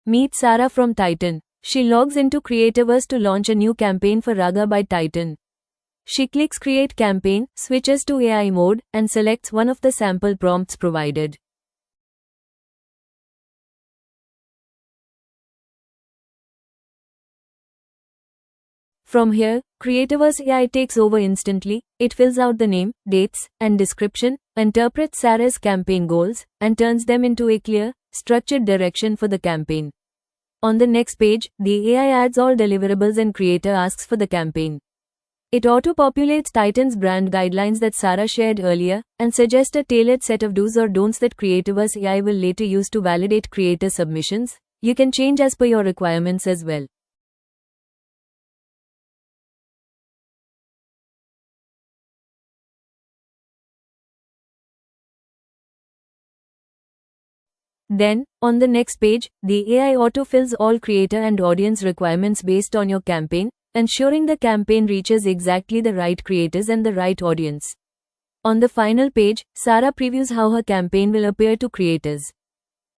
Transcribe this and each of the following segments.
Meet Sara from Titan. She logs into Creativerse to launch a new campaign for Raga by Titan. She clicks Create Campaign, switches to AI mode, and selects one of the sample prompts provided. From here, Creativerse AI takes over instantly. It fills out the name, dates, and description, interprets Sara's campaign goals, and turns them into a clear, structured direction for the campaign. On the next page, the AI adds all deliverables and creator asks for the campaign. It auto-populates Titan's brand guidelines that Sara shared earlier, and suggests a tailored set of do's or don'ts that Creativerse AI will later use to validate creator submissions. You can change as per your requirements as well. Then, on the next page, the AI autofills all creator and audience requirements based on your campaign, ensuring the campaign reaches exactly the right creators and the right audience. On the final page, Sara previews how her campaign will appear to creators.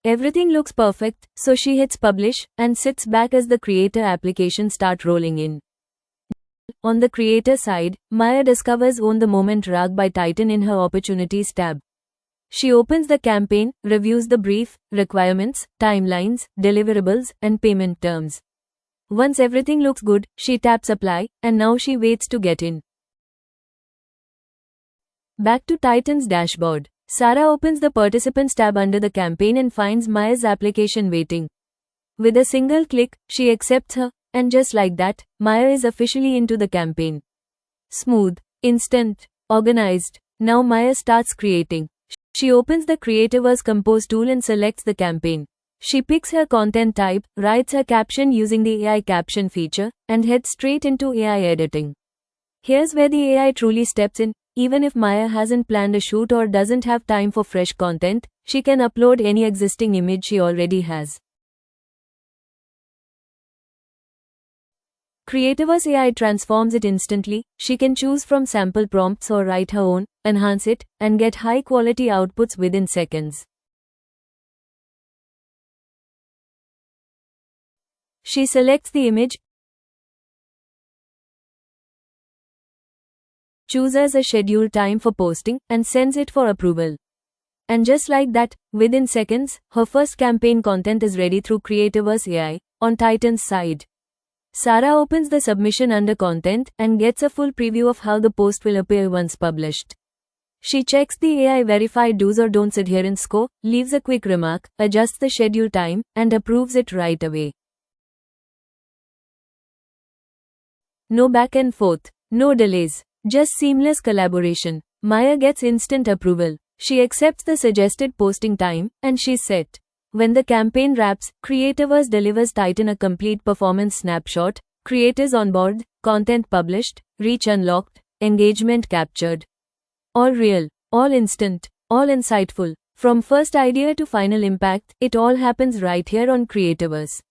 Everything looks perfect, so she hits publish and sits back as the creator applications start rolling in. On the creator side, Maya discovers Own the Moment Rag by Titan in her Opportunities tab. She opens the campaign, reviews the brief, requirements, timelines, deliverables, and payment terms. Once everything looks good, she taps apply, and now she waits to get in. Back to Titan's dashboard. Sara opens the Participants tab under the campaign and finds Maya's application waiting. With a single click, she accepts her, and just like that, Maya is officially into the campaign. Smooth, instant, organized. Now Maya starts creating. She opens the Creativerse Compose tool and selects the campaign. She picks her content type, writes her caption using the AI caption feature, and heads straight into AI editing. Here's where the AI truly steps in. Even if Maya hasn't planned a shoot or doesn't have time for fresh content, she can upload any existing image she already has. Creativerse AI transforms it instantly. She can choose from sample prompts or write her own, enhance it, and get high-quality outputs within seconds. She selects the image, chooses a scheduled time for posting, and sends it for approval. And just like that, within seconds, her first campaign content is ready through Creativerse AI, on Titan's side. Sara opens the submission under Content, and gets a full preview of how the post will appear once published. She checks the AI-verified do's or don'ts adherence score, leaves a quick remark, adjusts the schedule time, and approves it right away. No back and forth, no delays, just seamless collaboration. Maya gets instant approval. She accepts the suggested posting time, and she's set. When the campaign wraps, Creativerse delivers Titan a complete performance snapshot, creators on board, content published, reach unlocked, engagement captured. All real, all instant, all insightful. From first idea to final impact, it all happens right here on Creativerse.